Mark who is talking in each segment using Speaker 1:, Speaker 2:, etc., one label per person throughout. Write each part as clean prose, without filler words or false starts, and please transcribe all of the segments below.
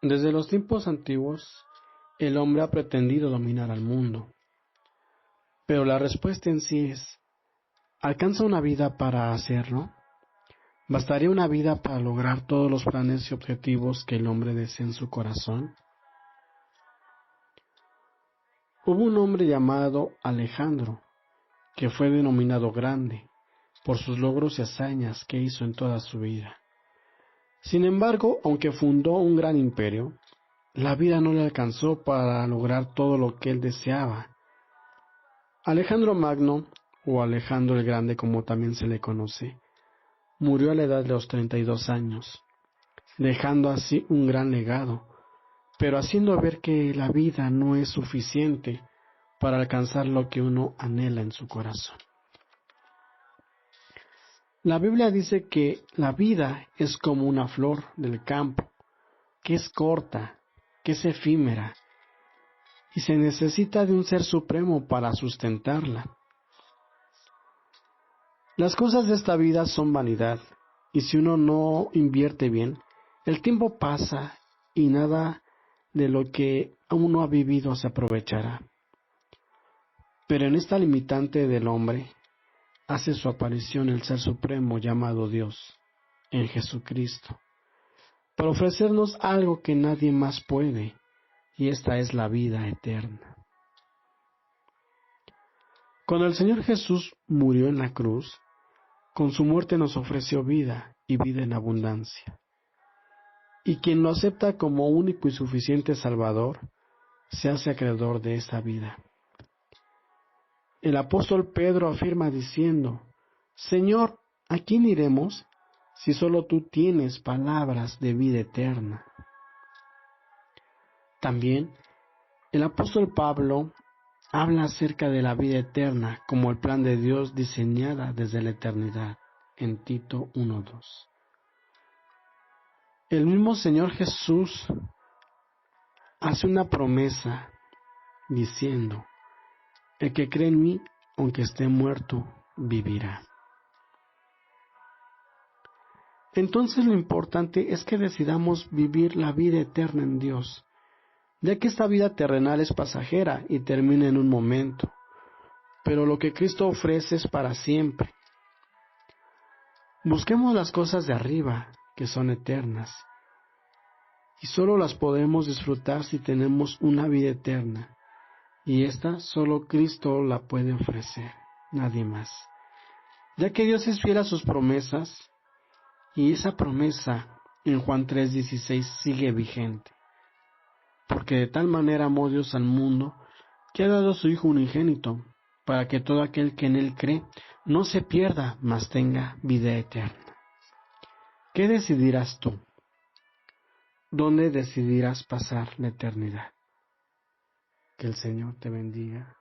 Speaker 1: Desde los tiempos antiguos, el hombre ha pretendido dominar al mundo, pero la respuesta en sí es, ¿alcanza una vida para hacerlo? ¿Bastaría una vida para lograr todos los planes y objetivos que el hombre desea en su corazón? Hubo un hombre llamado Alejandro, que fue denominado grande por sus logros y hazañas que hizo en toda su vida. Sin embargo, aunque fundó un gran imperio, la vida no le alcanzó para lograr todo lo que él deseaba. Alejandro Magno, o Alejandro el Grande como también se le conoce, murió a la edad de los 32 años, dejando así un gran legado, pero haciendo ver que la vida no es suficiente para alcanzar lo que uno anhela en su corazón. La Biblia dice que la vida es como una flor del campo, que es corta, que es efímera, y se necesita de un ser supremo para sustentarla. Las cosas de esta vida son vanidad, y si uno no invierte bien, el tiempo pasa y nada de lo que uno ha vivido se aprovechará. Pero en esta limitante del hombre, hace su aparición el Ser Supremo llamado Dios, en Jesucristo, para ofrecernos algo que nadie más puede, y esta es la vida eterna. Cuando el Señor Jesús murió en la cruz, con su muerte nos ofreció vida y vida en abundancia. Y quien lo acepta como único y suficiente Salvador, se hace acreedor de esa vida. El apóstol Pedro afirma diciendo, Señor, ¿a quién iremos si solo tú tienes palabras de vida eterna? También el apóstol Pablo habla acerca de la vida eterna como el plan de Dios diseñada desde la eternidad, en Tito 1:2. El mismo Señor Jesús hace una promesa diciendo, el que cree en mí, aunque esté muerto, vivirá. Entonces lo importante es que decidamos vivir la vida eterna en Dios, ya que esta vida terrenal es pasajera y termina en un momento, pero lo que Cristo ofrece es para siempre. Busquemos las cosas de arriba, que son eternas, y solo las podemos disfrutar si tenemos una vida eterna, y esta solo Cristo la puede ofrecer, nadie más, ya que Dios es fiel a sus promesas, y esa promesa en Juan 3:16 sigue vigente. Porque de tal manera amó Dios al mundo, que ha dado a su Hijo unigénito, para que todo aquel que en Él cree no se pierda, mas tenga vida eterna. ¿Qué decidirás tú? ¿Dónde decidirás pasar la eternidad? Que el Señor te bendiga.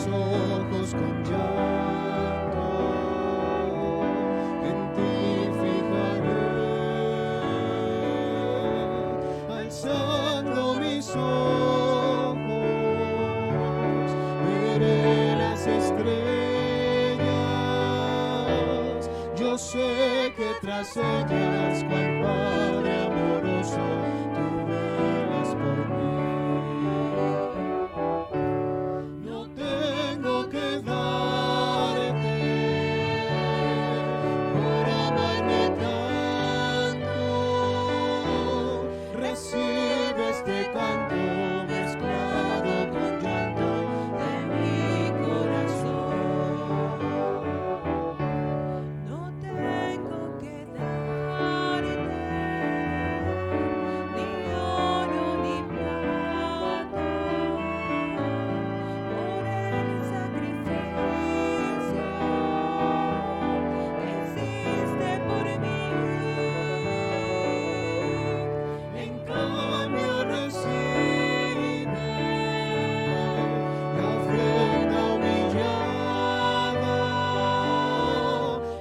Speaker 2: ojos con llanto, en ti fijaré. todas ellas, cual Padre amoroso, tú velas por mí. No tengo que darte por amarme tanto. Recibe este canto mezclado con llanto de mi corazón.
Speaker 3: No tengo que darte ni oro ni plata por el sacrificio que hiciste por mí.
Speaker 2: En cambio recibe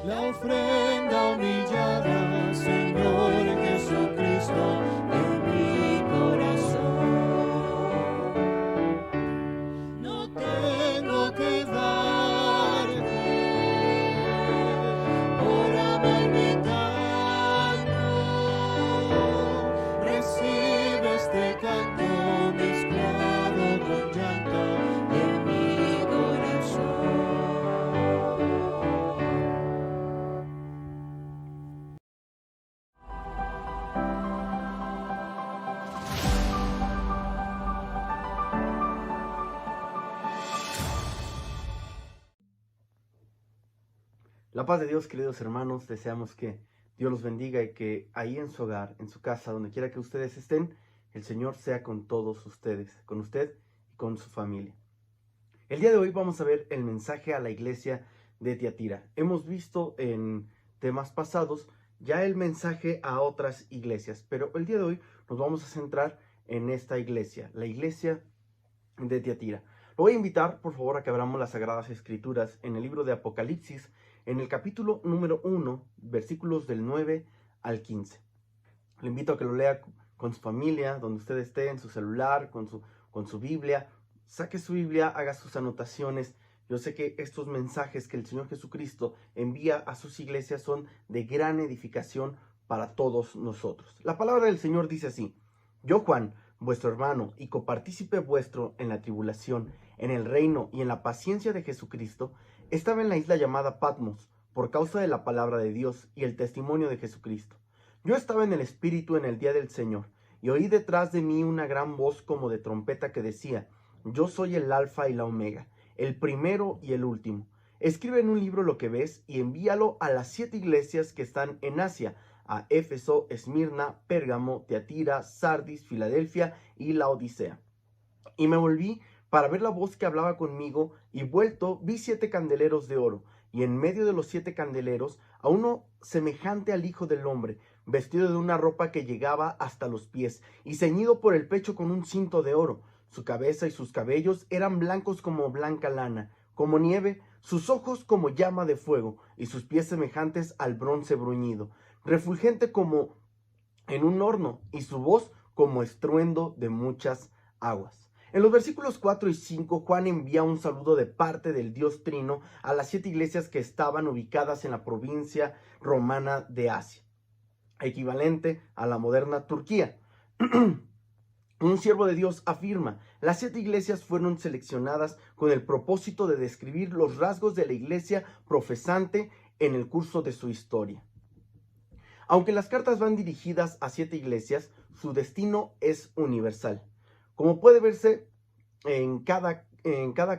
Speaker 2: la ofrenda humillada, Señor Jesucristo, de mi corazón. No tengo que darte por amarme tanto. Recibe este canto mezclado con llanto de mi corazón.
Speaker 4: La paz de Dios, queridos hermanos, deseamos que Dios los bendiga y que ahí en su hogar, en su casa, donde quiera que ustedes estén, el Señor sea con todos ustedes, con usted y con su familia. El día de hoy vamos a ver el mensaje a la iglesia de Tiatira. Hemos visto en temas pasados ya el mensaje a otras iglesias, pero el día de hoy nos vamos a centrar en esta iglesia, la iglesia de Tiatira. Lo voy a invitar, por favor, a que abramos las Sagradas Escrituras en el libro de Apocalipsis, en el capítulo número 1, versículos del 9 al 15. Le invito a que lo lea con su familia, donde usted esté, en su celular, con su Biblia. Saque su Biblia, haga sus anotaciones. Yo sé que estos mensajes que el Señor Jesucristo envía a sus iglesias son de gran edificación para todos nosotros. La palabra del Señor dice así: Yo, Juan, vuestro hermano y copartícipe vuestro en la tribulación, en el reino y en la paciencia de Jesucristo, estaba en la isla llamada Patmos, por causa de la palabra de Dios y el testimonio de Jesucristo. Yo estaba en el Espíritu en el día del Señor, y oí detrás de mí una gran voz como de trompeta que decía: Yo soy el Alfa y la Omega, el primero y el último. Escribe en un libro lo que ves y envíalo a las 7 iglesias que están en Asia, a Éfeso, Esmirna, Pérgamo, Tiatira, Sardis, Filadelfia y Laodicea. Y me volví para ver la voz que hablaba conmigo, y vuelto vi 7 candeleros de oro, y en medio de los 7 candeleros a uno semejante al Hijo del Hombre, vestido de una ropa que llegaba hasta los pies, y ceñido por el pecho con un cinto de oro. Su cabeza y sus cabellos eran blancos como blanca lana, como nieve, sus ojos como llama de fuego, y sus pies semejantes al bronce bruñido, refulgente como en un horno, y su voz como estruendo de muchas aguas. En los versículos 4 y 5, Juan envía un saludo de parte del Dios Trino a las 7 iglesias que estaban ubicadas en la provincia romana de Asia, equivalente a la moderna Turquía. Un siervo de Dios afirma: las 7 iglesias fueron seleccionadas con el propósito de describir los rasgos de la iglesia profesante en el curso de su historia. Aunque las cartas van dirigidas a 7 iglesias, su destino es universal. Como puede verse en cada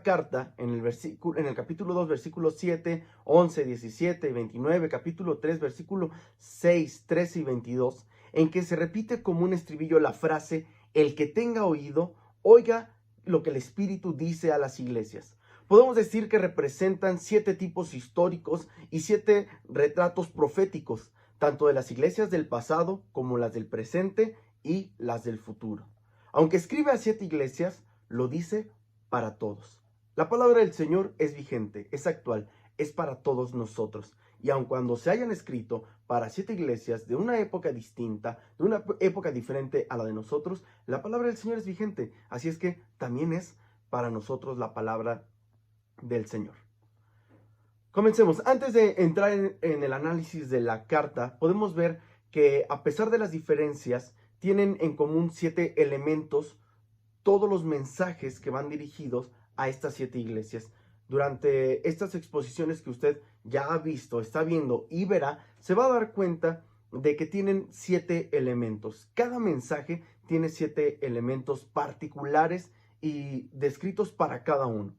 Speaker 4: carta, en el capítulo 2, versículos 7, 11, 17 y 29, capítulo 3, versículo 6, 13 y 22, en que se repite como un estribillo la frase: el que tenga oído, oiga lo que el Espíritu dice a las iglesias. Podemos decir que representan 7 tipos históricos y 7 retratos proféticos, tanto de las iglesias del pasado como las del presente y las del futuro. Aunque escribe a 7 iglesias, lo dice para todos. La palabra del Señor es vigente, es actual, es para todos nosotros. Y aun cuando se hayan escrito para 7 iglesias de una época distinta, de una época diferente a la de nosotros, la palabra del Señor es vigente. Así es que también es para nosotros la palabra del Señor. Comencemos. Antes de entrar en el análisis de la carta, podemos ver que a pesar de las diferencias, tienen en común 7 elementos todos los mensajes que van dirigidos a estas 7 iglesias. Durante estas exposiciones que usted ya ha visto, está viendo y verá, se va a dar cuenta de que tienen 7 elementos. Cada mensaje tiene 7 elementos particulares y descritos para cada uno.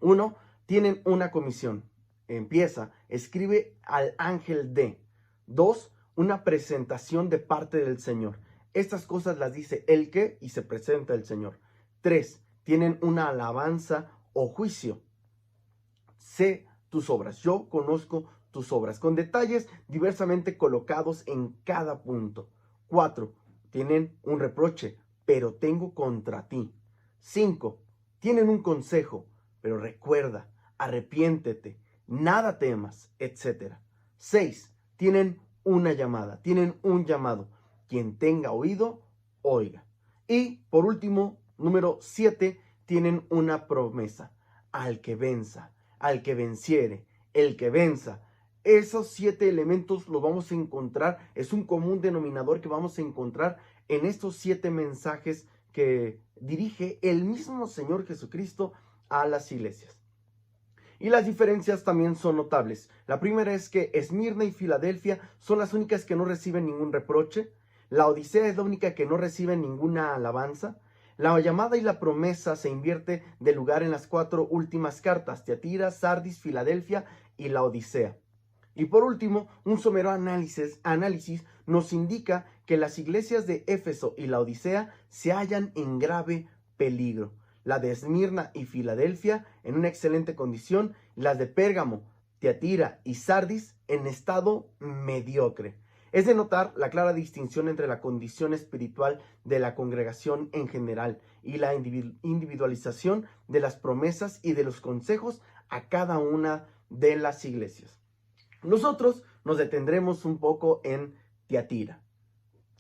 Speaker 4: Uno, tienen una comisión. Empieza, escribe al ángel de. 2, una presentación de parte del Señor. Estas cosas las dice el que y se presenta el Señor. 3, tienen una alabanza o juicio. Sé tus obras, yo conozco tus obras, con detalles diversamente colocados en cada punto. 4, tienen un reproche, pero tengo contra ti. 5, tienen un consejo, pero recuerda, arrepiéntete, nada temas, etc. 6, tienen una llamada, tienen un llamado. Quien tenga oído, oiga. Y por último, número 7, tienen una promesa. Al que venza, al que venciere, el que venza. Esos 7 elementos los vamos a encontrar, es un común denominador que vamos a encontrar en estos 7 mensajes que dirige el mismo Señor Jesucristo a las iglesias. Y las diferencias también son notables. La primera es que Esmirna y Filadelfia son las únicas que no reciben ningún reproche. La Odisea es la única que no recibe ninguna alabanza. La llamada y la promesa se invierte de lugar en las 4 últimas cartas: Tiatira, Sardis, Filadelfia y la Odisea. Y por último, un somero análisis nos indica que las iglesias de Éfeso y la Odisea se hallan en grave peligro. La de Esmirna y Filadelfia en una excelente condición, las de Pérgamo, Tiatira y Sardis en estado mediocre. Es de notar la clara distinción entre la condición espiritual de la congregación en general y la individualización de las promesas y de los consejos a cada una de las iglesias. Nosotros nos detendremos un poco en Tiatira.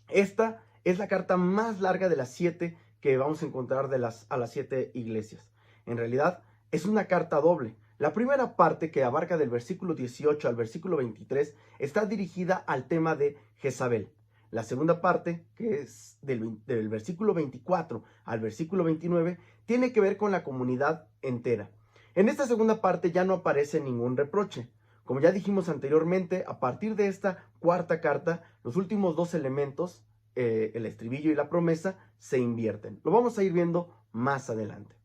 Speaker 4: Esta es la carta más larga de las 7 que vamos a encontrar a las 7 iglesias. En realidad es una carta doble. La primera parte, que abarca del versículo 18 al versículo 23, está dirigida al tema de Jezabel. La segunda parte, que es del versículo 24 al versículo 29, tiene que ver con la comunidad entera. En esta segunda parte ya no aparece ningún reproche. Como ya dijimos anteriormente, a partir de esta cuarta carta, los últimos 2 elementos, el estribillo y la promesa, se invierten. Lo vamos a ir viendo más adelante.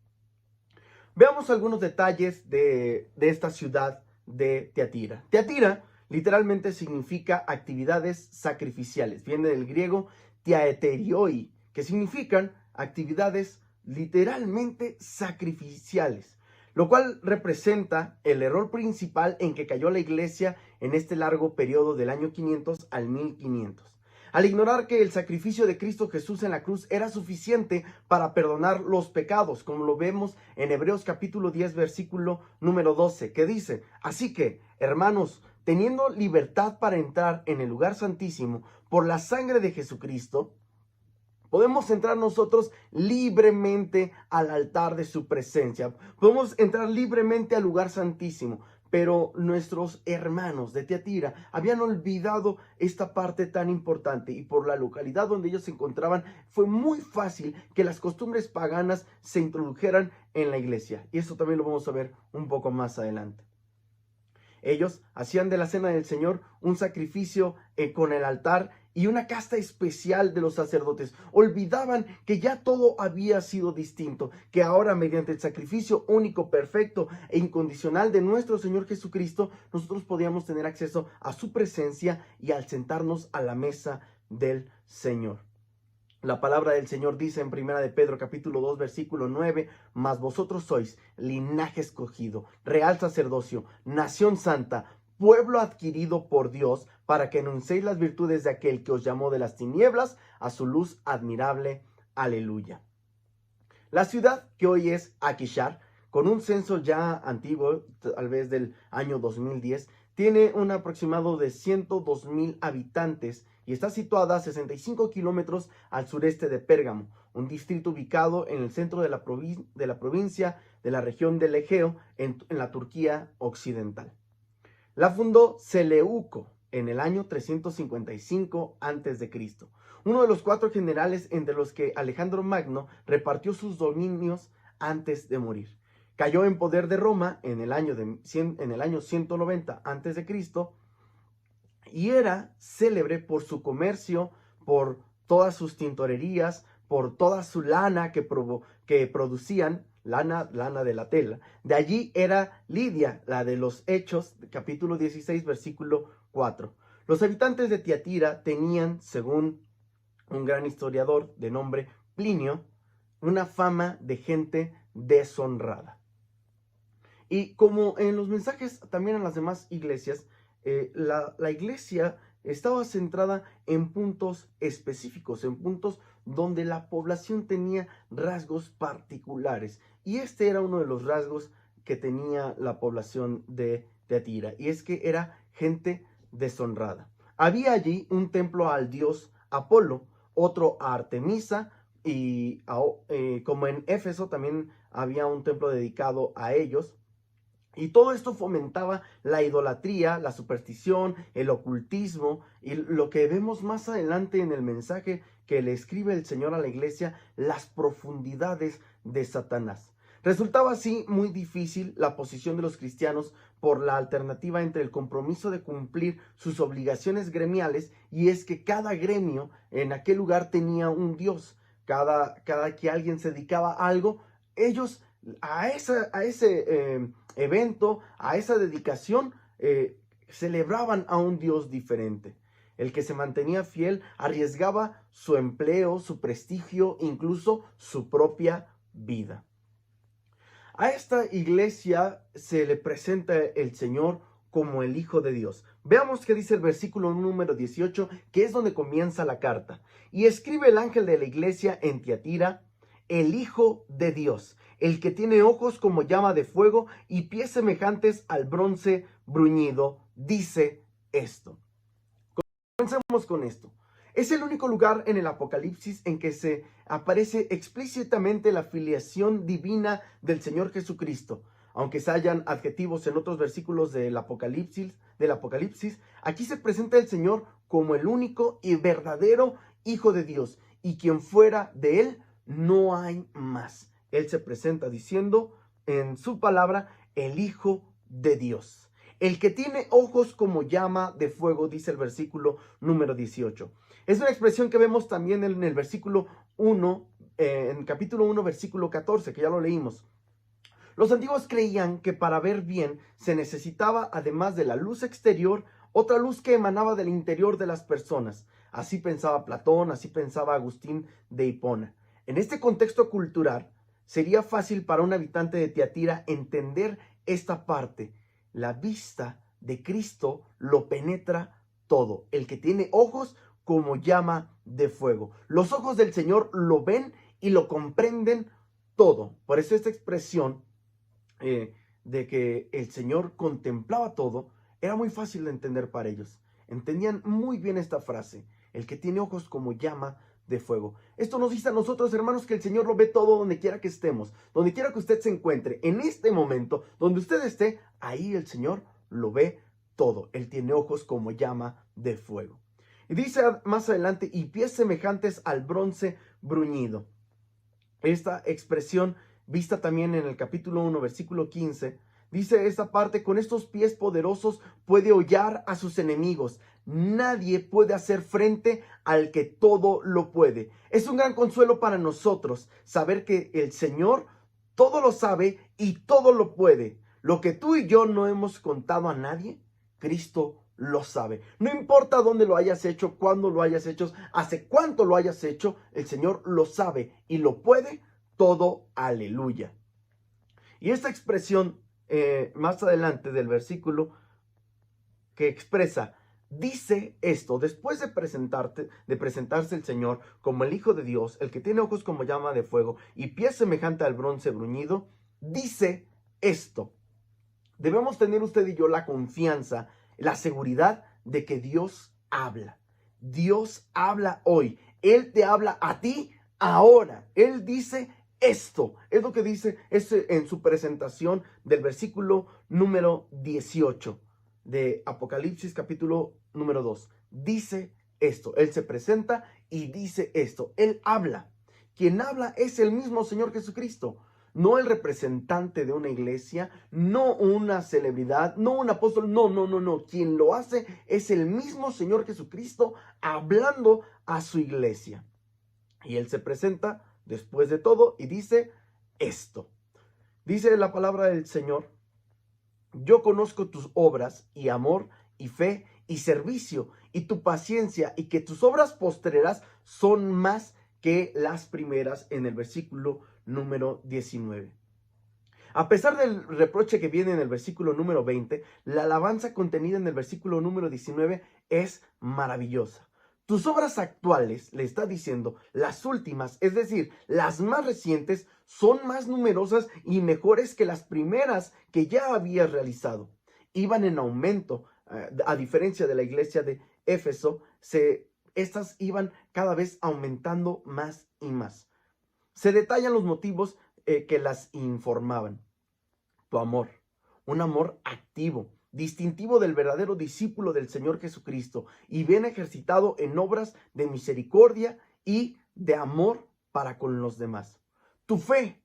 Speaker 4: Veamos algunos detalles de esta ciudad de Tiatira. Tiatira literalmente significa actividades sacrificiales. Viene del griego tiaeterioi, que significan actividades literalmente sacrificiales, lo cual representa el error principal en que cayó la iglesia en este largo periodo del año 500 al 1500. Al ignorar que el sacrificio de Cristo Jesús en la cruz era suficiente para perdonar los pecados, como lo vemos en Hebreos capítulo 10, versículo número 12, que dice: así que, hermanos, teniendo libertad para entrar en el lugar santísimo por la sangre de Jesucristo, podemos entrar nosotros libremente al altar de su presencia. Podemos entrar libremente al lugar santísimo. Pero nuestros hermanos de Tiatira habían olvidado esta parte tan importante, y por la localidad donde ellos se encontraban fue muy fácil que las costumbres paganas se introdujeran en la iglesia. Y eso también lo vamos a ver un poco más adelante. Ellos hacían de la cena del Señor un sacrificio con el altar y una casta especial de los sacerdotes. Olvidaban que ya todo había sido distinto, que ahora mediante el sacrificio único, perfecto e incondicional de nuestro Señor Jesucristo, nosotros podíamos tener acceso a su presencia y al sentarnos a la mesa del Señor. La palabra del Señor dice en Primera de Pedro capítulo 2 versículo 9: mas vosotros sois linaje escogido, real sacerdocio, nación santa, pueblo adquirido por Dios, para que anunciéis las virtudes de aquel que os llamó de las tinieblas a su luz admirable. Aleluya. La ciudad que hoy es Akishar, con un censo ya antiguo, tal vez del año 2010, tiene un aproximado de 102,000 habitantes, y está situada a 65 kilómetros al sureste de Pérgamo, un distrito ubicado en el centro de la provincia de la región del Egeo, en la Turquía occidental. La fundó Seleuco en el año 355 a.C., uno de los 4 generales entre los que Alejandro Magno repartió sus dominios antes de morir. Cayó en poder de Roma en el año 190 a.C. y era célebre por su comercio, por todas sus tintorerías, por toda su lana que producían, lana de la tela. De allí era Lidia, la de los Hechos, capítulo 16, versículo 4. Los habitantes de Tiatira tenían, según un gran historiador de nombre Plinio, una fama de gente deshonrada. Y como en los mensajes también en las demás iglesias, la iglesia estaba centrada en puntos específicos, en puntos donde la población tenía rasgos particulares. Y este era uno de los rasgos que tenía la población de Tiatira, y es que era gente deshonrada. Había allí un templo al dios Apolo, otro a Artemisa, y como en Éfeso también había un templo dedicado a ellos. Y todo esto fomentaba la idolatría, la superstición, el ocultismo, y lo que vemos más adelante en el mensaje que le escribe el Señor a la iglesia, las profundidades de Satanás. Resultaba así muy difícil la posición de los cristianos por la alternativa entre el compromiso de cumplir sus obligaciones gremiales, y es que cada gremio en aquel lugar tenía un dios. Cada que alguien se dedicaba a algo, ellos a ese evento, a esa dedicación, celebraban a un dios diferente. El que se mantenía fiel arriesgaba su empleo, su prestigio, incluso su propia vida. A esta iglesia se le presenta el Señor como el Hijo de Dios. Veamos qué dice el versículo número 18, que es donde comienza la carta. Y escribe el ángel de la iglesia en Tiatira, el Hijo de Dios, el que tiene ojos como llama de fuego y pies semejantes al bronce bruñido, dice esto. Comencemos con esto. Es el único lugar en el Apocalipsis en que se aparece explícitamente la filiación divina del Señor Jesucristo. Aunque se hallan adjetivos en otros versículos del Apocalipsis, aquí se presenta el Señor como el único y verdadero Hijo de Dios, y quien fuera de Él no hay más. Él se presenta diciendo en su palabra, el Hijo de Dios. El que tiene ojos como llama de fuego, dice el versículo número 18. Es una expresión que vemos también en el versículo 1, en capítulo 1, versículo 14, que ya lo leímos. Los antiguos creían que para ver bien se necesitaba, además de la luz exterior, otra luz que emanaba del interior de las personas. Así pensaba Platón, así pensaba Agustín de Hipona. En este contexto cultural, sería fácil para un habitante de Tiatira entender esta parte. La vista de Cristo lo penetra todo. El que tiene ojos como llama de fuego. Los ojos del Señor lo ven y lo comprenden todo. Por eso esta expresión de que el Señor contemplaba todo era muy fácil de entender para ellos. Entendían muy bien esta frase. El que tiene ojos como llama de fuego. Esto nos dice a nosotros, hermanos, que el Señor lo ve todo donde quiera que estemos, donde quiera que usted se encuentre, en este momento, donde usted esté, ahí el Señor lo ve todo. Él tiene ojos como llama de fuego. Y dice más adelante, y pies semejantes al bronce bruñido. Esta expresión, vista también en el capítulo 1, versículo 15, dice esta parte, con estos pies poderosos puede hollar a sus enemigos. Nadie puede hacer frente al que todo lo puede. Es un gran consuelo para nosotros saber que el Señor todo lo sabe y todo lo puede. Lo que tú y yo no hemos contado a nadie, Cristo lo sabe. No importa dónde lo hayas hecho, cuándo lo hayas hecho, hace cuánto lo hayas hecho, el Señor lo sabe y lo puede todo. Aleluya. Y esta expresión más adelante del versículo que expresa, dice esto, después de presentarse el Señor como el Hijo de Dios, el que tiene ojos como llama de fuego y pies semejante al bronce bruñido, dice esto. Debemos tener usted y yo la confianza, la seguridad de que Dios habla. Dios habla hoy. Él te habla a ti ahora. Él dice esto. Es lo que dice en su presentación del versículo número 18 de Apocalipsis capítulo número 2. Dice esto. Él se presenta y dice esto. Él habla. Quien habla es el mismo Señor Jesucristo. No el representante de una iglesia, no una celebridad, no un apóstol, no. Quien lo hace es el mismo Señor Jesucristo hablando a su iglesia. Y Él se presenta después de todo y dice esto. Dice la palabra del Señor: yo conozco tus obras y amor y fe y servicio y tu paciencia, y que tus obras postreras son más que las primeras, en el versículo número 19. A pesar del reproche que viene en el versículo número 20, la alabanza contenida en el versículo número 19 es maravillosa. Tus obras actuales, le está diciendo, las últimas, es decir, las más recientes, son más numerosas y mejores que las primeras que ya habías realizado. Iban en aumento, a diferencia de la iglesia de Éfeso, estas iban cada vez aumentando más y más. Se detallan los motivos que las informaban. Tu amor, un amor activo, distintivo del verdadero discípulo del Señor Jesucristo y bien ejercitado en obras de misericordia y de amor para con los demás. Tu fe,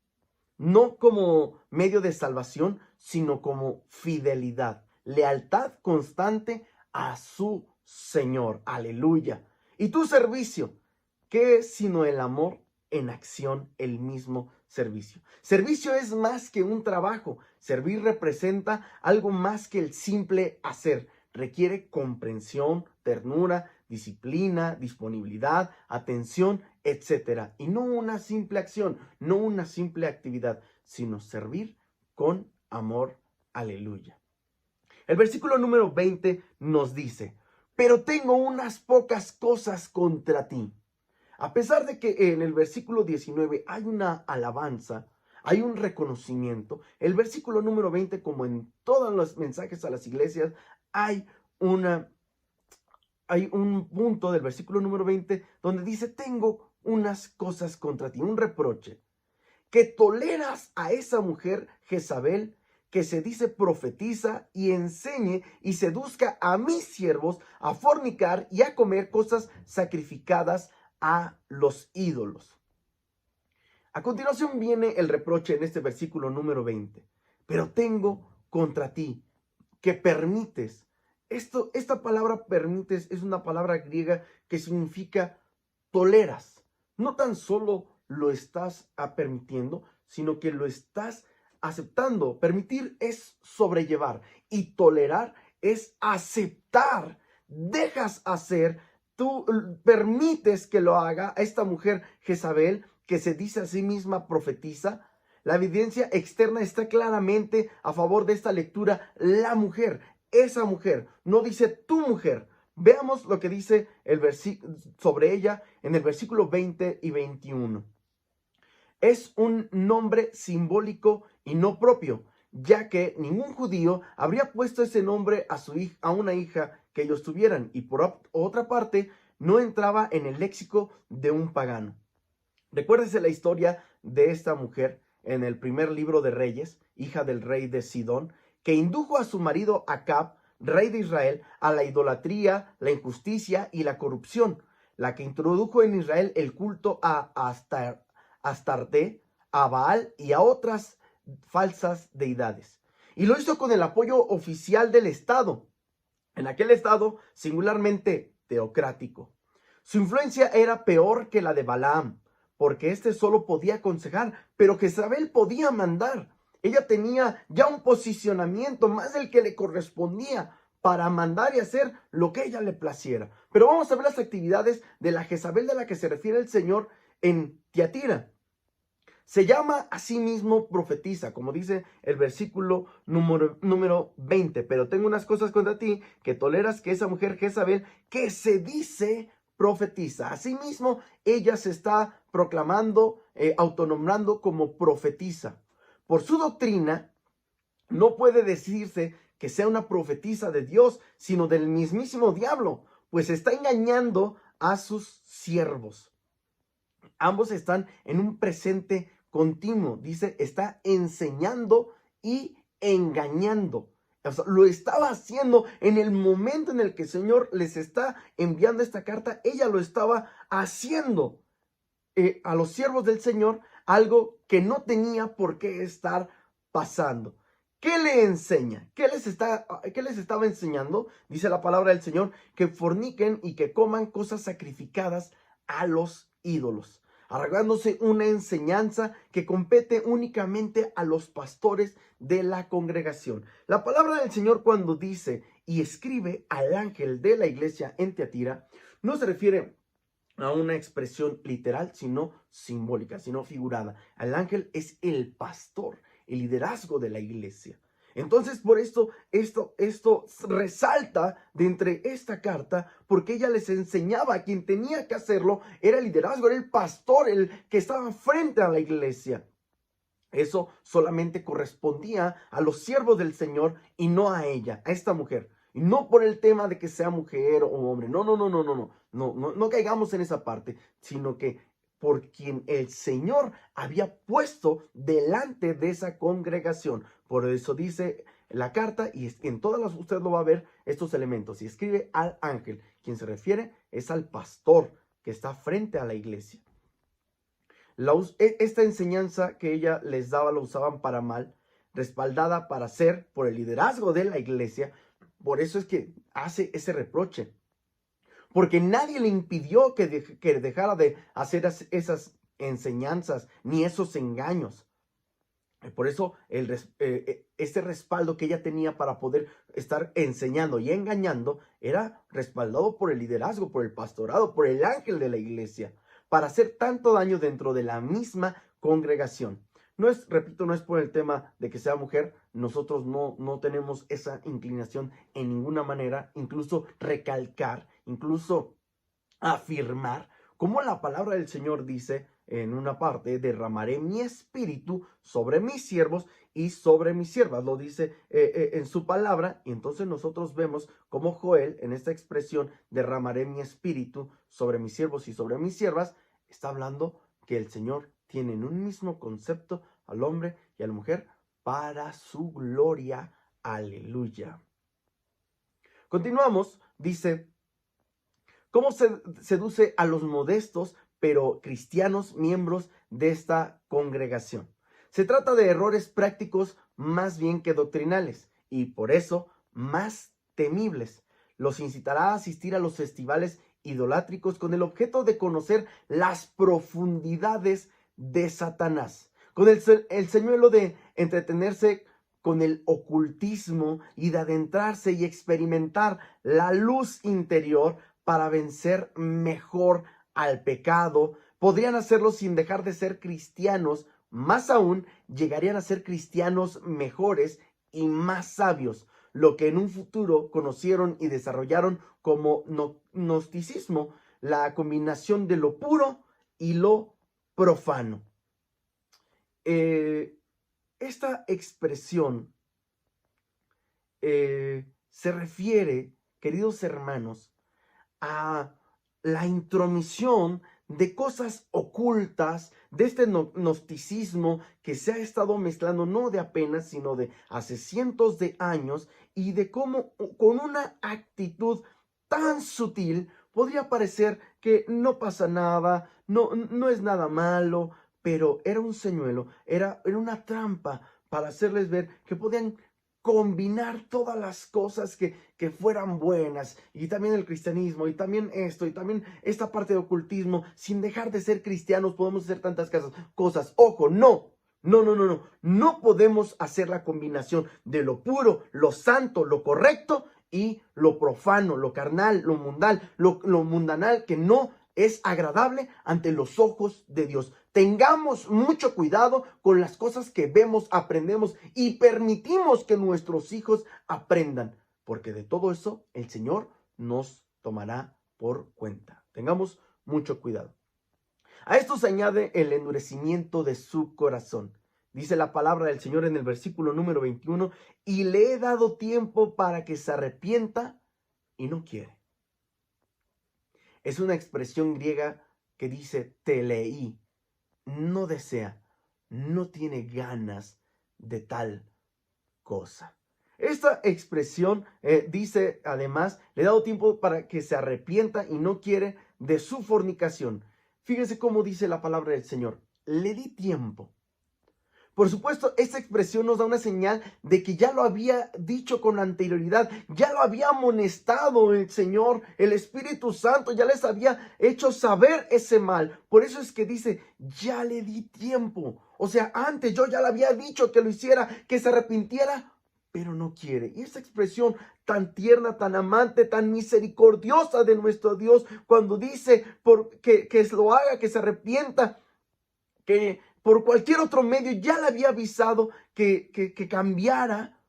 Speaker 4: no como medio de salvación, sino como fidelidad, lealtad constante a su Señor. Aleluya. Y tu servicio, ¿qué es sino el amor en acción, el mismo servicio? Servicio es más que un trabajo. Servir representa algo más que el simple hacer. Requiere comprensión, ternura, disciplina, disponibilidad, atención, etc. Y no una simple acción, no una simple actividad, sino servir con amor. Aleluya. El versículo número 20 nos dice: pero tengo unas pocas cosas contra ti. A pesar de que en el versículo 19 hay una alabanza, hay un reconocimiento, el versículo número 20, como en todos los mensajes a las iglesias, hay un punto del versículo número 20 donde dice: tengo unas cosas contra ti, un reproche, que toleras a esa mujer Jezabel, que se dice profetiza y enseñe y seduzca a mis siervos a fornicar y a comer cosas sacrificadas a los ídolos. A continuación viene el reproche en este versículo número 20. Pero tengo contra ti que permites. Esta palabra permites es una palabra griega que significa toleras. No tan solo lo estás permitiendo, sino que lo estás aceptando. Permitir es sobrellevar y tolerar es aceptar. Dejas hacer, tú permites que lo haga a esta mujer Jezabel, que se dice a sí misma profetiza. La evidencia externa está claramente a favor de esta lectura. La mujer, esa mujer, no dice tu mujer. Veamos lo que dice sobre ella en el versículo 20 y 21. Es un nombre simbólico y no propio, ya que ningún judío habría puesto ese nombre a una hija que ellos tuvieran, y por otra parte no entraba en el léxico de un pagano. Recuérdese la historia de esta mujer en el primer libro de Reyes, hija del rey de Sidón, que indujo a su marido Acab, rey de Israel, a la idolatría, la injusticia y la corrupción, la que introdujo en Israel el culto a Astarte, a Baal y a otras falsas deidades. Y lo hizo con el apoyo oficial del Estado, en aquel Estado singularmente teocrático. Su influencia era peor que la de Balaam, porque éste solo podía aconsejar, pero Jezabel podía mandar. Ella tenía ya un posicionamiento más del que le correspondía para mandar y hacer lo que ella le placiera. Pero vamos a ver las actividades de la Jezabel de la que se refiere el Señor en Tiatira. Se llama a sí mismo profetiza, como dice el versículo número 20. Pero tengo unas cosas contra ti, que toleras que esa mujer Jezabel, que se dice profetiza. Asimismo, ella se está proclamando, autonombrando como profetiza. Por su doctrina, no puede decirse que sea una profetisa de Dios, sino del mismísimo diablo, pues está engañando a sus siervos. Ambos están en un presente continuo. Dice, está enseñando y engañando. O sea, lo estaba haciendo en el momento en el que el Señor les está enviando esta carta. Ella lo estaba haciendo a los siervos del Señor, algo que no tenía por qué estar pasando. ¿Qué le enseña? ¿Qué les estaba enseñando? Dice la palabra del Señor, que forniquen y que coman cosas sacrificadas a los ídolos, arrogándose una enseñanza que compete únicamente a los pastores de la congregación. La palabra del Señor, cuando dice y escribe al ángel de la iglesia en Tiatira, no se refiere a una expresión literal, sino simbólica, sino figurada. El ángel es el pastor, el liderazgo de la iglesia. Entonces, por esto resalta de entre esta carta, porque ella les enseñaba a quien tenía que hacerlo, era el liderazgo, era el pastor, el que estaba frente a la iglesia. Eso solamente correspondía a los siervos del Señor y no a ella, a esta mujer. Y no por el tema de que sea mujer o hombre. No caigamos en esa parte, sino que por quien el Señor había puesto delante de esa congregación. Por eso dice la carta, y en todas las usted lo va a ver, estos elementos. Y escribe al ángel. Quien se refiere es al pastor que está frente a la iglesia. Esta enseñanza que ella les daba la usaban para mal, respaldada para ser por el liderazgo de la iglesia. Por eso es que hace ese reproche, porque nadie le impidió que dejara de hacer esas enseñanzas ni esos engaños. Por eso este respaldo que ella tenía para poder estar enseñando y engañando era respaldado por el liderazgo, por el pastorado, por el ángel de la iglesia, para hacer tanto daño dentro de la misma congregación. No es por el tema de que sea mujer. Nosotros no tenemos esa inclinación en ninguna manera, incluso recalcar, incluso afirmar, como la palabra del Señor dice en una parte: derramaré mi espíritu sobre mis siervos y sobre mis siervas. Lo dice en su palabra, y entonces nosotros vemos como Joel, en esta expresión, derramaré mi espíritu sobre mis siervos y sobre mis siervas, está hablando que el Señor tiene en un mismo concepto al hombre y a la mujer para su gloria. Aleluya. Continuamos, dice: ¿cómo se seduce a los modestos pero cristianos miembros de esta congregación? Se trata de errores prácticos más bien que doctrinales, y por eso más temibles. Los incitará a asistir a los festivales idolátricos con el objeto de conocer las profundidades de Satanás, con el señuelo de entretenerse con el ocultismo y de adentrarse y experimentar la luz interior para vencer mejor al pecado. Podrían hacerlo sin dejar de ser cristianos. Más aún, llegarían a ser cristianos mejores y más sabios, lo que en un futuro conocieron y desarrollaron como gnosticismo, la combinación de lo puro y lo profano. Esta expresión se refiere, queridos hermanos, a la intromisión de cosas ocultas, de este gnosticismo que se ha estado mezclando no de apenas, sino de hace cientos de años, y de cómo con una actitud tan sutil podría parecer que no pasa nada, no es nada malo, pero era un señuelo, era una trampa para hacerles ver que podían combinar todas las cosas que fueran buenas, y también el cristianismo, y también esto, y también esta parte de ocultismo. Sin dejar de ser cristianos podemos hacer tantas cosas. Ojo, no podemos hacer la combinación de lo puro, lo santo, lo correcto, y lo profano, lo carnal, lo mundanal, que no es agradable ante los ojos de Dios. Tengamos mucho cuidado con las cosas que vemos, aprendemos y permitimos que nuestros hijos aprendan, porque de todo eso el Señor nos tomará por cuenta. Tengamos mucho cuidado. A esto se añade el endurecimiento de su corazón. Dice la palabra del Señor en el versículo número 21, y le he dado tiempo para que se arrepienta y no quiere. Es una expresión griega que dice telei. No desea, no tiene ganas de tal cosa. Esta expresión dice además, le he dado tiempo para que se arrepienta y no quiere de su fornicación. Fíjese cómo dice la palabra del Señor. Le di tiempo. Por supuesto, esta expresión nos da una señal de que ya lo había dicho con anterioridad, ya lo había amonestado el Señor, el Espíritu Santo, ya les había hecho saber ese mal. Por eso es que dice, ya le di tiempo. O sea, antes yo ya le había dicho que lo hiciera, que se arrepintiera, pero no quiere. Y esa expresión tan tierna, tan amante, tan misericordiosa de nuestro Dios, cuando dice que lo haga, que se arrepienta, que por cualquier otro medio ya le había avisado que cambiara,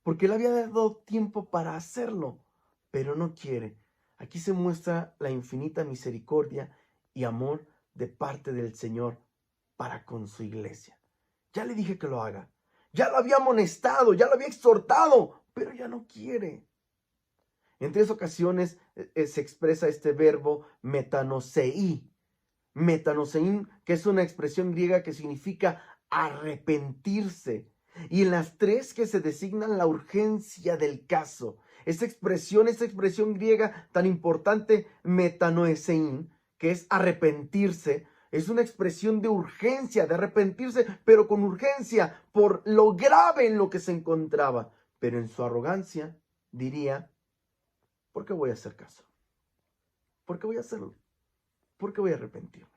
Speaker 4: porque le había dado tiempo para hacerlo, pero no quiere. Aquí se muestra la infinita misericordia y amor de parte del Señor para con su iglesia. Ya le dije que lo haga, ya lo había amonestado, ya lo había exhortado, pero ya no quiere. En 3 ocasiones se expresa este verbo metanosei. Metanosein, que es una expresión griega que significa arrepentirse. Y en las 3 que se designan la urgencia del caso. Esa expresión griega tan importante, metanoesein, que es arrepentirse, es una expresión de urgencia, de arrepentirse, pero con urgencia, por lo grave en lo que se encontraba. Pero en su arrogancia diría, ¿por qué voy a hacer caso? ¿Por qué voy a hacerlo? ¿Por qué voy a arrepentirme?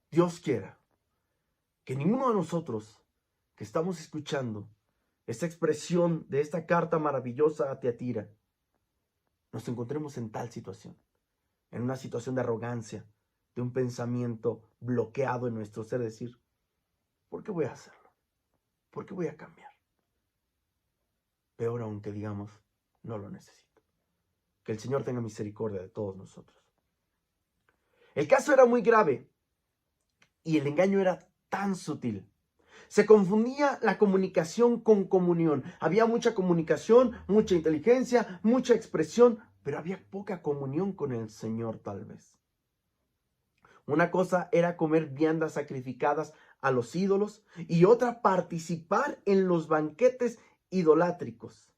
Speaker 4: Dios quiera que ninguno de nosotros que estamos escuchando esta expresión de esta carta maravillosa a Tiatira, nos encontremos en tal situación, en una situación de arrogancia, de un pensamiento bloqueado en nuestro ser, decir, ¿por qué voy a hacerlo? ¿Por qué voy a cambiar? Peor aún que digamos, no lo necesito. Que el Señor tenga misericordia de todos nosotros. El caso era muy grave y el engaño era tan sutil. Se confundía la comunicación con comunión. Había mucha comunicación, mucha inteligencia, mucha expresión, pero había poca comunión con el Señor tal vez. Una cosa era comer viandas sacrificadas a los ídolos y otra participar en los banquetes idolátricos.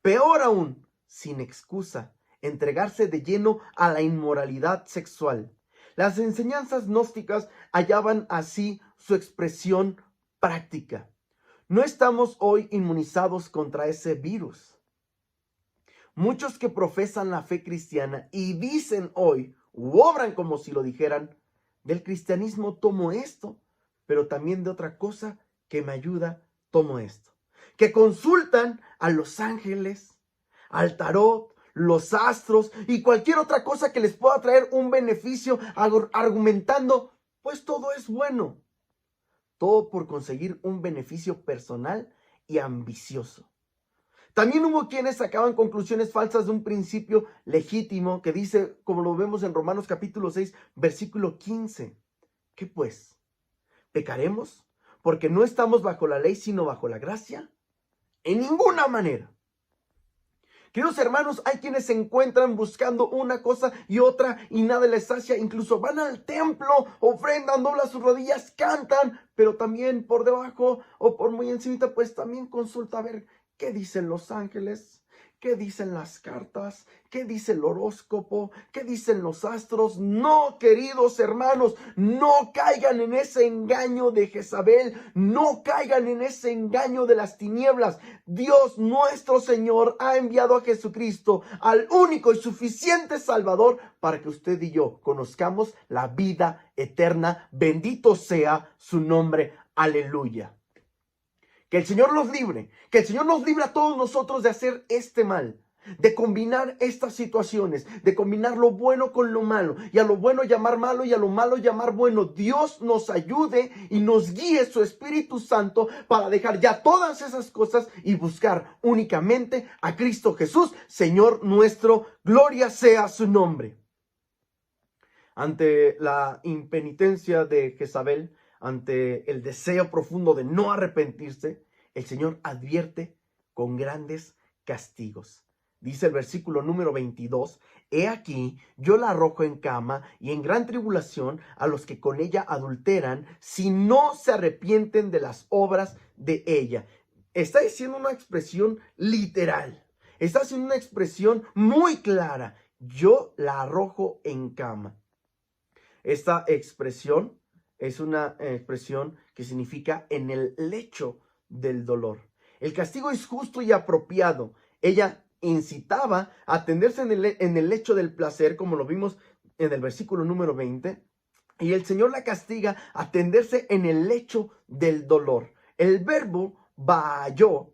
Speaker 4: Peor aún, sin excusa, entregarse de lleno a la inmoralidad sexual. Las enseñanzas gnósticas hallaban así su expresión práctica. No estamos hoy inmunizados contra ese virus. Muchos que profesan la fe cristiana y dicen hoy, u obran como si lo dijeran, del cristianismo tomo esto, pero también de otra cosa que me ayuda tomo esto. Que consultan a los ángeles, al tarot, los astros y cualquier otra cosa que les pueda traer un beneficio, argumentando, pues todo es bueno. Todo por conseguir un beneficio personal y ambicioso. También hubo quienes sacaban conclusiones falsas de un principio legítimo que dice, como lo vemos en Romanos capítulo 6, versículo 15. ¿Qué pues? ¿Pecaremos porque no estamos bajo la ley sino bajo la gracia? En ninguna manera. Queridos hermanos, hay quienes se encuentran buscando una cosa y otra y nada les sacia. Incluso van al templo, ofrendan, doblan sus rodillas, cantan, pero también por debajo o por muy encimita, pues también consulta a ver qué dicen los ángeles, qué dicen las cartas, qué dice el horóscopo, qué dicen los astros. No, queridos hermanos, no caigan en ese engaño de Jezabel, no caigan en ese engaño de las tinieblas. Dios nuestro Señor ha enviado a Jesucristo, al único y suficiente Salvador, para que usted y yo conozcamos la vida eterna. Bendito sea su nombre. Aleluya. Que el Señor nos libre, que el Señor nos libre a todos nosotros de hacer este mal, de combinar estas situaciones, de combinar lo bueno con lo malo, y a lo bueno llamar malo y a lo malo llamar bueno. Dios nos ayude y nos guíe su Espíritu Santo para dejar ya todas esas cosas y buscar únicamente a Cristo Jesús, Señor nuestro. Gloria sea su nombre. Ante la impenitencia de Jezabel, ante el deseo profundo de no arrepentirse, el Señor advierte con grandes castigos. Dice el versículo número 22, he aquí, yo la arrojo en cama y en gran tribulación a los que con ella adulteran, si no se arrepienten de las obras de ella. Está diciendo una expresión literal. Está haciendo una expresión muy clara. Yo la arrojo en cama. Esta expresión es una expresión que significa en el lecho del dolor. El castigo es justo y apropiado. Ella incitaba a tenderse en el lecho del placer, como lo vimos en el versículo número 20, y el Señor la castiga a tenderse en el lecho del dolor. El verbo baayó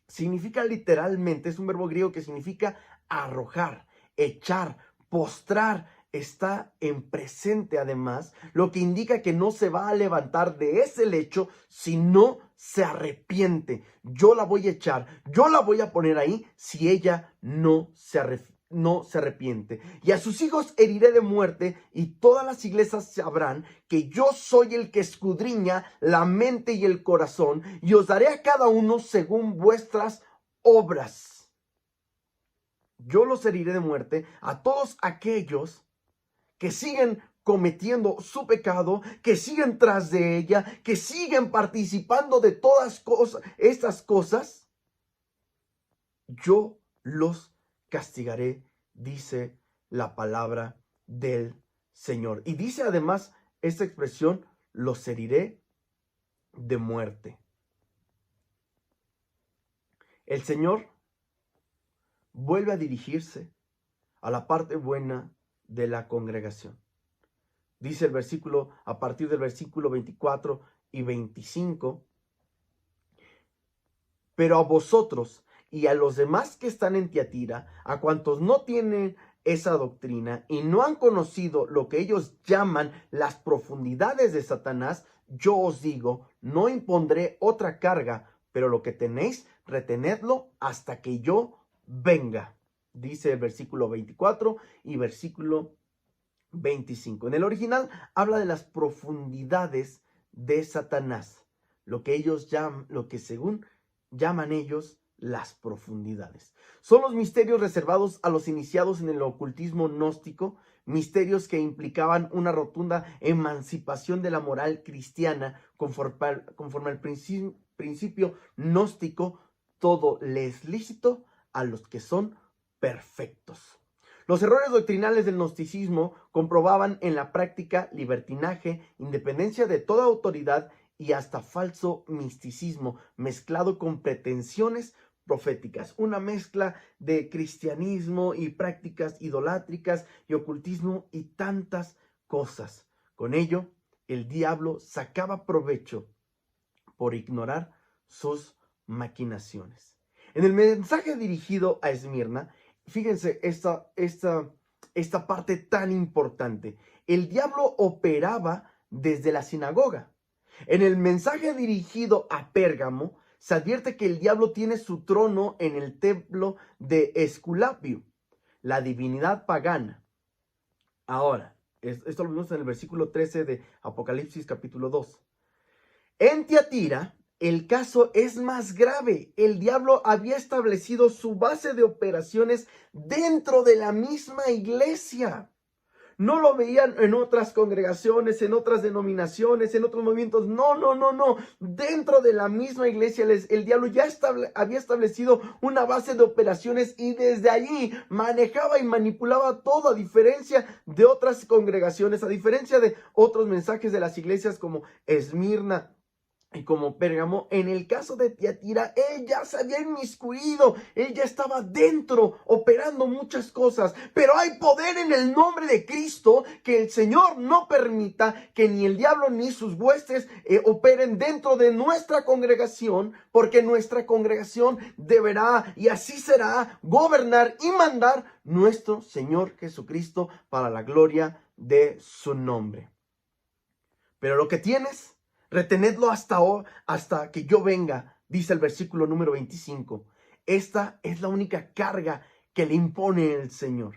Speaker 4: significa literalmente, es un verbo griego que significa arrojar, echar, postrar. Está en presente además, lo que indica que no se va a levantar de ese lecho si no se arrepiente. Yo la voy a echar, yo la voy a poner ahí si ella no se arrepiente. Y a sus hijos heriré de muerte, y todas las iglesias sabrán que yo soy el que escudriña la mente y el corazón, y os daré a cada uno según vuestras obras. Yo los heriré de muerte a todos aquellos que siguen cometiendo su pecado, que siguen tras de ella, que siguen participando de todas estas cosas. Yo los castigaré, dice la palabra del Señor. Y dice además esta expresión, los heriré de muerte. El Señor vuelve a dirigirse a la parte buena de la congregación. Dice el versículo, a partir del versículo 24 y 25, pero a vosotros y a los demás que están en Tiatira, a cuantos no tienen esa doctrina y no han conocido lo que ellos llaman las profundidades de Satanás, yo os digo, no impondré otra carga, pero lo que tenéis, retenedlo hasta que yo venga. Dice el versículo 24 y versículo 25. En el original habla de las profundidades de Satanás, lo que ellos llaman, lo que según llaman ellos las profundidades. Son los misterios reservados a los iniciados en el ocultismo gnóstico, misterios que implicaban una rotunda emancipación de la moral cristiana conforme al principio gnóstico, todo le es lícito a los que son perfectos. Los errores doctrinales del gnosticismo comprobaban en la práctica libertinaje, independencia de toda autoridad y hasta falso misticismo mezclado con pretensiones proféticas, una mezcla de cristianismo y prácticas idolátricas y ocultismo y tantas cosas. Con ello, el diablo sacaba provecho por ignorar sus maquinaciones. En el mensaje dirigido a Esmirna, fíjense esta parte tan importante. El diablo operaba desde la sinagoga. En el mensaje dirigido a Pérgamo, se advierte que el diablo tiene su trono en el templo de Esculapio, la divinidad pagana. Ahora, esto lo vimos en el versículo 13 de Apocalipsis capítulo 2. En Tiatira, el caso es más grave. El diablo había establecido su base de operaciones dentro de la misma iglesia. No lo veían en otras congregaciones, en otras denominaciones, en otros movimientos. No. Dentro de la misma iglesia el diablo ya había establecido una base de operaciones y desde allí manejaba y manipulaba todo, a diferencia de otras congregaciones, a diferencia de otros mensajes de las iglesias como Esmirna y como Pérgamo. En el caso de Tiatira, él ya se había inmiscuido, él ya estaba dentro, operando muchas cosas. Pero hay poder en el nombre de Cristo, que el Señor no permita que ni el diablo ni sus huestes operen dentro de nuestra congregación, porque nuestra congregación deberá, y así será, gobernar y mandar nuestro Señor Jesucristo para la gloria de su nombre. Pero lo que tienes, retenedlo hasta que yo venga, dice el versículo número 25. Esta es la única carga que le impone el Señor.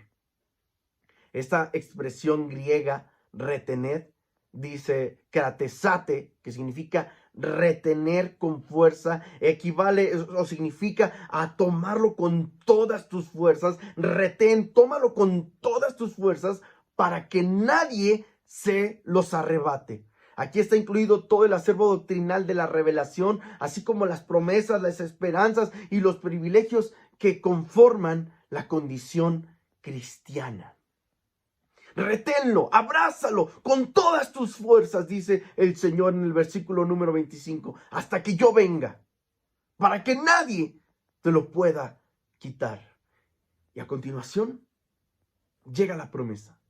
Speaker 4: Esta expresión griega, retened, dice kratesate, que significa retener con fuerza, equivale o significa a tomarlo con todas tus fuerzas. Retén, tómalo con todas tus fuerzas para que nadie se los arrebate. Aquí está incluido todo el acervo doctrinal de la revelación, así como las promesas, las esperanzas y los privilegios que conforman la condición cristiana. Reténlo, abrázalo con todas tus fuerzas, dice el Señor en el versículo número 25, hasta que yo venga, para que nadie te lo pueda quitar. Y a continuación llega la promesa.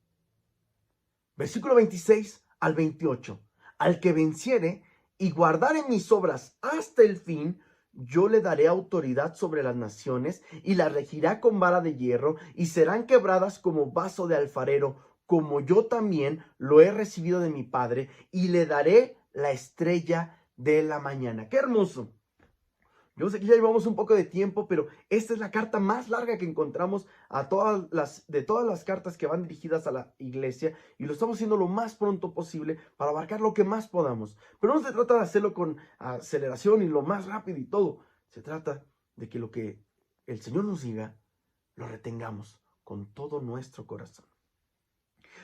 Speaker 4: Versículo 26 al 28. Al que venciere y guardare mis obras hasta el fin, yo le daré autoridad sobre las naciones y las regirá con vara de hierro y serán quebradas como vaso de alfarero, como yo también lo he recibido de mi Padre, y le daré la estrella de la mañana. ¡Qué hermoso! Yo sé que ya llevamos un poco de tiempo, pero esta es la carta más larga que encontramos de todas las cartas que van dirigidas a la iglesia, y lo estamos haciendo lo más pronto posible para abarcar lo que más podamos. Pero no se trata de hacerlo con aceleración y lo más rápido y todo. Se trata de que lo que el Señor nos diga, lo retengamos con todo nuestro corazón.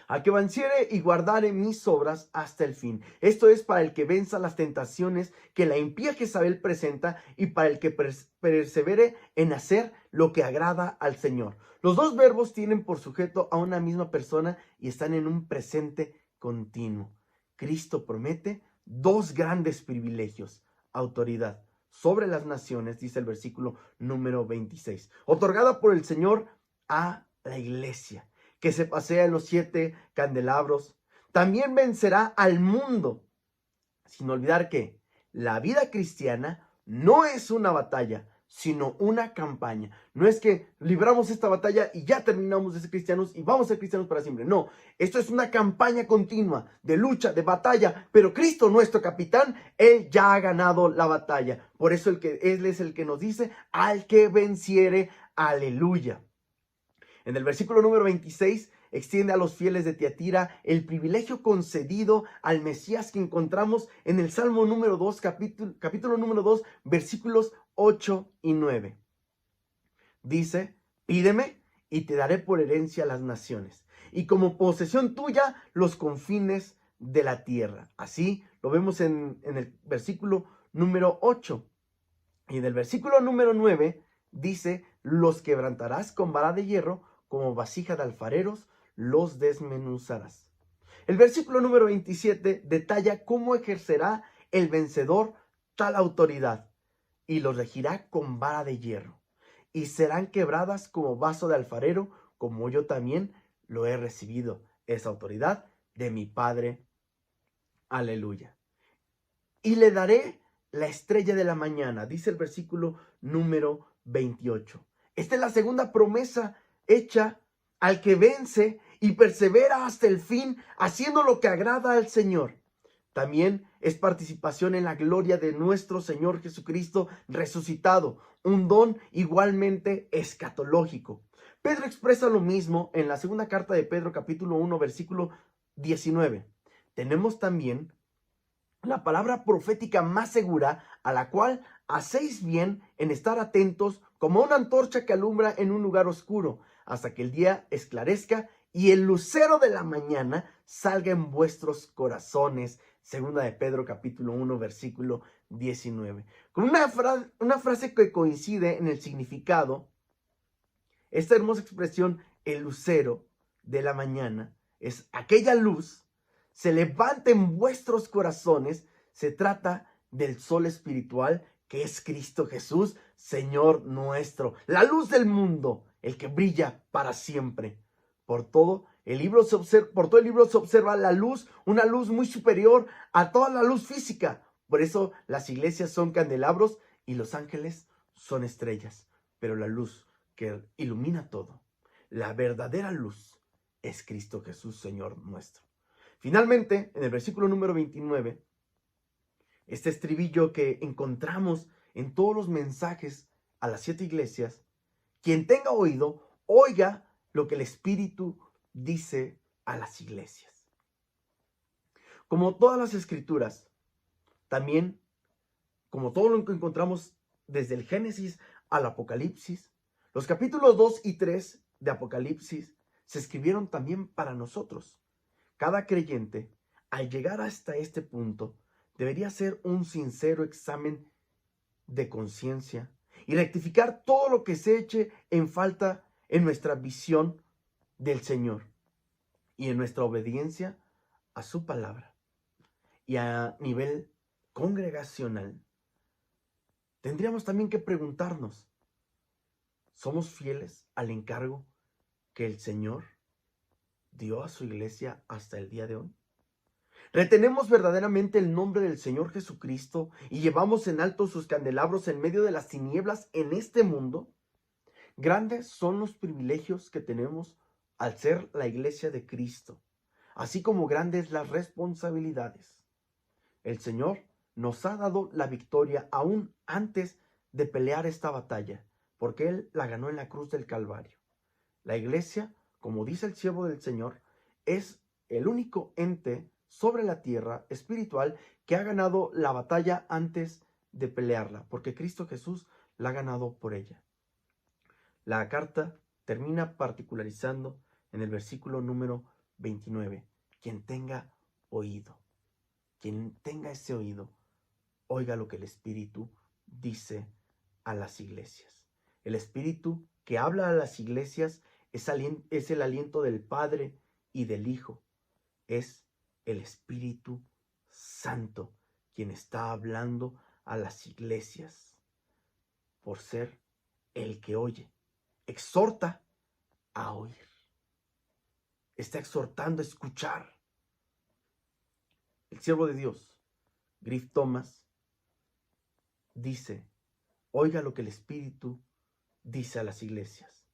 Speaker 4: Al que venciere y guardare mis obras hasta el fin. Esto es para el que venza las tentaciones que la impía Jezabel presenta y para el que persevere en hacer lo que agrada al Señor. Los dos verbos tienen por sujeto a una misma persona y están en un presente continuo. Cristo promete dos grandes privilegios: autoridad sobre las naciones, dice el versículo número 26, otorgada por el Señor a la iglesia, que se pasea en los 7 candelabros. También vencerá al mundo, sin olvidar que la vida cristiana no es una batalla, sino una campaña. No es que libramos esta batalla y ya terminamos de ser cristianos y vamos a ser cristianos para siempre. No, esto es una campaña continua de lucha, de batalla, pero Cristo, nuestro capitán, Él ya ha ganado la batalla. Por eso Él es el que nos dice: al que venciere, aleluya. En el versículo número 26 extiende a los fieles de Tiatira el privilegio concedido al Mesías que encontramos en el Salmo número 2, capítulo número 2, versículos 8 y 9. Dice: pídeme y te daré por herencia las naciones, y como posesión tuya los confines de la tierra. Así lo vemos en el versículo número 8. Y en el versículo número 9 dice: los quebrantarás con vara de hierro, como vasija de alfareros los desmenuzarás. El versículo número 27 detalla cómo ejercerá el vencedor tal autoridad: y los regirá con vara de hierro, y serán quebradas como vaso de alfarero, como yo también lo he recibido, esa autoridad, de mi Padre. Aleluya. Y le daré la estrella de la mañana, dice el versículo número 28. Esta es la segunda promesa hecha al que vence y persevera hasta el fin, haciendo lo que agrada al Señor. También es participación en la gloria de nuestro Señor Jesucristo resucitado, un don igualmente escatológico. Pedro expresa lo mismo en la segunda carta de Pedro, capítulo 1, versículo 19. Tenemos también la palabra profética más segura, a la cual hacéis bien en estar atentos como una antorcha que alumbra en un lugar oscuro, hasta que el día esclarezca y el lucero de la mañana salga en vuestros corazones. Segunda de Pedro, capítulo 1, versículo 19. Con una frase que coincide en el significado, esta hermosa expresión, el lucero de la mañana, es aquella luz se levanta en vuestros corazones. Se trata del sol espiritual que es Cristo Jesús, Señor nuestro, la luz del mundo, el que brilla para siempre. Por todo el libro se observa la luz, una luz muy superior a toda la luz física. Por eso las iglesias son candelabros y los ángeles son estrellas. Pero la luz que ilumina todo, la verdadera luz, es Cristo Jesús, Señor nuestro. Finalmente, en el versículo número 29, este estribillo que encontramos en todos los mensajes a las 7 iglesias: quien tenga oído, oiga lo que el Espíritu dice a las iglesias. Como todas las escrituras, también como todo lo que encontramos desde el Génesis al Apocalipsis, los capítulos 2 y 3 de Apocalipsis se escribieron también para nosotros. Cada creyente, al llegar hasta este punto, debería hacer un sincero examen de conciencia y rectificar todo lo que se eche en falta en nuestra visión del Señor y en nuestra obediencia a su palabra. Y a nivel congregacional, tendríamos también que preguntarnos, ¿somos fieles al encargo que el Señor dio a su iglesia hasta el día de hoy? ¿Retenemos verdaderamente el nombre del Señor Jesucristo y llevamos en alto sus candelabros en medio de las tinieblas en este mundo? Grandes son los privilegios que tenemos al ser la iglesia de Cristo, así como grandes las responsabilidades. El Señor nos ha dado la victoria aún antes de pelear esta batalla, porque Él la ganó en la cruz del Calvario. La iglesia, como dice el siervo del Señor, es el único ente sobre la tierra espiritual que ha ganado la batalla antes de pelearla, porque Cristo Jesús la ha ganado por ella. La carta termina particularizando en el versículo número 29. Quien tenga ese oído, oiga lo que el Espíritu dice a las iglesias. El Espíritu que habla a las iglesias es el aliento del Padre y del Hijo. Es el Espíritu Santo quien está hablando a las iglesias por ser el que oye. Exhorta a oír. Está exhortando a escuchar. El siervo de Dios, Griff Thomas, dice, oiga lo que el Espíritu dice a las iglesias.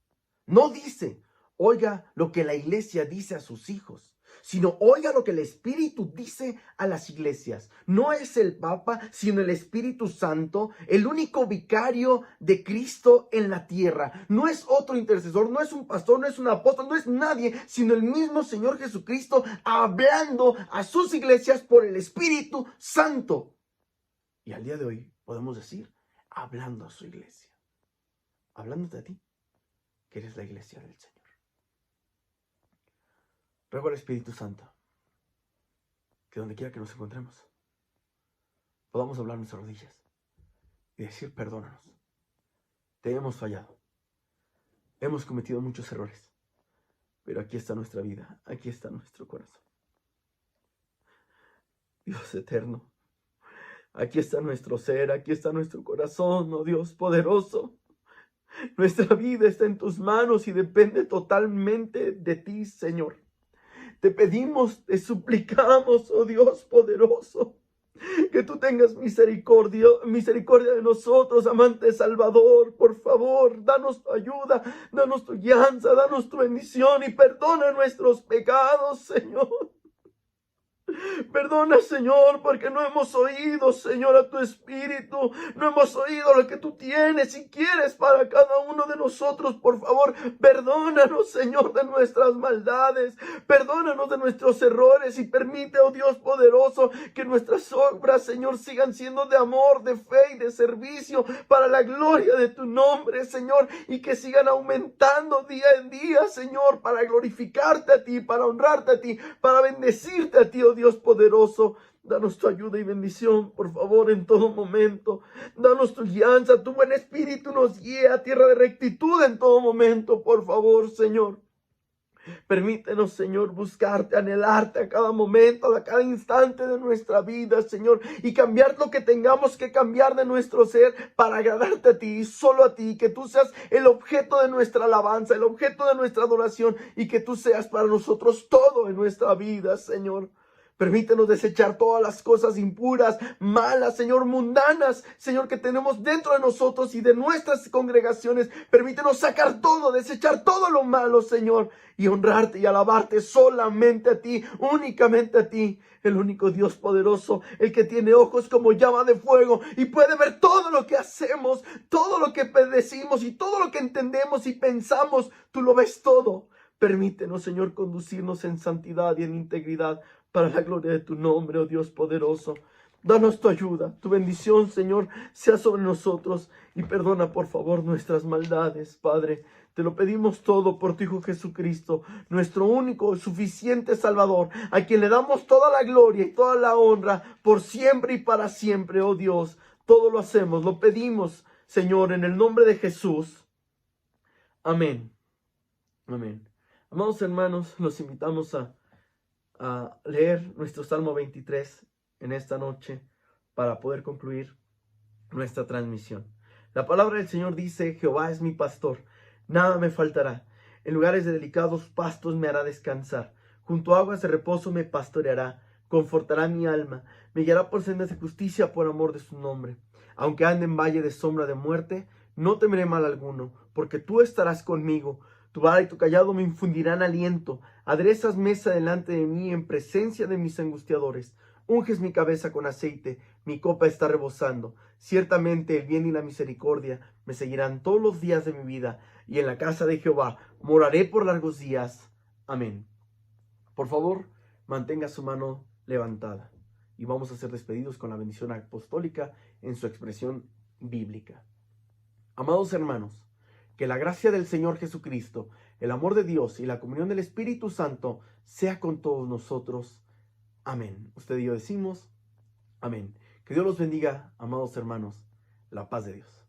Speaker 4: No dice, oiga lo que la iglesia dice a sus hijos, sino oiga lo que el Espíritu dice a las iglesias. No es el Papa, sino el Espíritu Santo, el único vicario de Cristo en la tierra. No es otro intercesor, no es un pastor, no es un apóstol, no es nadie, sino el mismo Señor Jesucristo hablando a sus iglesias por el Espíritu Santo. Y al día de hoy podemos decir, hablando a su iglesia, hablándote a ti, que eres la iglesia del Señor. Ruego al Espíritu Santo que donde quiera que nos encontremos podamos hablar nuestras rodillas y decir, perdónanos, te hemos fallado, hemos cometido muchos errores, pero aquí está nuestra vida, aquí está nuestro corazón. Dios eterno, aquí está nuestro ser, aquí está nuestro corazón, oh Dios poderoso. Nuestra vida está en tus manos y depende totalmente de ti, Señor. Te pedimos, te suplicamos, oh Dios poderoso, que tú tengas misericordia de nosotros, amante Salvador. Por favor, danos tu ayuda, danos tu guianza, danos tu bendición y perdona nuestros pecados, Señor. Perdona, Señor, porque no hemos oído, Señor, a tu Espíritu. No hemos oído lo que tú tienes y quieres para cada uno de nosotros. Por favor, perdónanos, Señor, de nuestras maldades. Perdónanos de nuestros errores y permite, oh Dios poderoso, que nuestras obras, Señor, sigan siendo de amor, de fe y de servicio para la gloria de tu nombre, Señor, y que sigan aumentando día en día, Señor, para glorificarte a ti, para honrarte a ti, para bendecirte a ti, oh Dios poderoso. Danos tu ayuda y bendición, por favor, en todo momento. Danos tu guianza, tu buen espíritu nos guía a tierra de rectitud en todo momento, por favor, Señor. Permítenos, Señor, buscarte, anhelarte a cada momento, a cada instante de nuestra vida, Señor, y cambiar lo que tengamos que cambiar de nuestro ser para agradarte a ti, solo a ti, que tú seas el objeto de nuestra alabanza, el objeto de nuestra adoración y que tú seas para nosotros todo en nuestra vida, Señor. Permítenos desechar todas las cosas impuras, malas, Señor, mundanas, Señor, que tenemos dentro de nosotros y de nuestras congregaciones. Permítenos sacar todo, desechar todo lo malo, Señor, y honrarte y alabarte solamente a ti, únicamente a ti, el único Dios poderoso, el que tiene ojos como llama de fuego y puede ver todo lo que hacemos, todo lo que decimos y todo lo que entendemos y pensamos. Tú lo ves todo. Permítenos, Señor, conducirnos en santidad y en integridad para la gloria de tu nombre, oh Dios poderoso.
Speaker 5: Danos tu ayuda, tu bendición, Señor, sea sobre nosotros y perdona, por favor, nuestras maldades, Padre. Te lo pedimos todo por tu Hijo Jesucristo, nuestro único, suficiente Salvador, a quien le damos toda la gloria y toda la honra por siempre y para siempre, oh Dios. Todo lo hacemos, lo pedimos, Señor, en el nombre de Jesús. Amén. Amén. Amados hermanos, los invitamos a leer nuestro Salmo 23 en esta noche para poder concluir nuestra transmisión. La palabra del Señor dice: Jehová es mi pastor, nada me faltará. En lugares de delicados pastos me hará descansar. Junto a aguas de reposo me pastoreará. Confortará mi alma. Me guiará por sendas de justicia por amor de su nombre. Aunque ande en valle de sombra de muerte, no temeré mal alguno, porque tú estarás conmigo. Tu vara y tu callado me infundirán aliento. Aderezas mesa delante de mí en presencia de mis angustiadores. Unges mi cabeza con aceite, mi copa está rebosando. Ciertamente el bien y la misericordia me seguirán todos los días de mi vida, y en la casa de Jehová moraré por largos días. Amén. Por favor, mantenga su mano levantada, y vamos a ser despedidos con la bendición apostólica en su expresión bíblica. Amados hermanos, que la gracia del Señor Jesucristo, el amor de Dios y la comunión del Espíritu Santo sea con todos nosotros. Amén. Usted y yo decimos amén. Que Dios los bendiga, amados hermanos. La paz de Dios.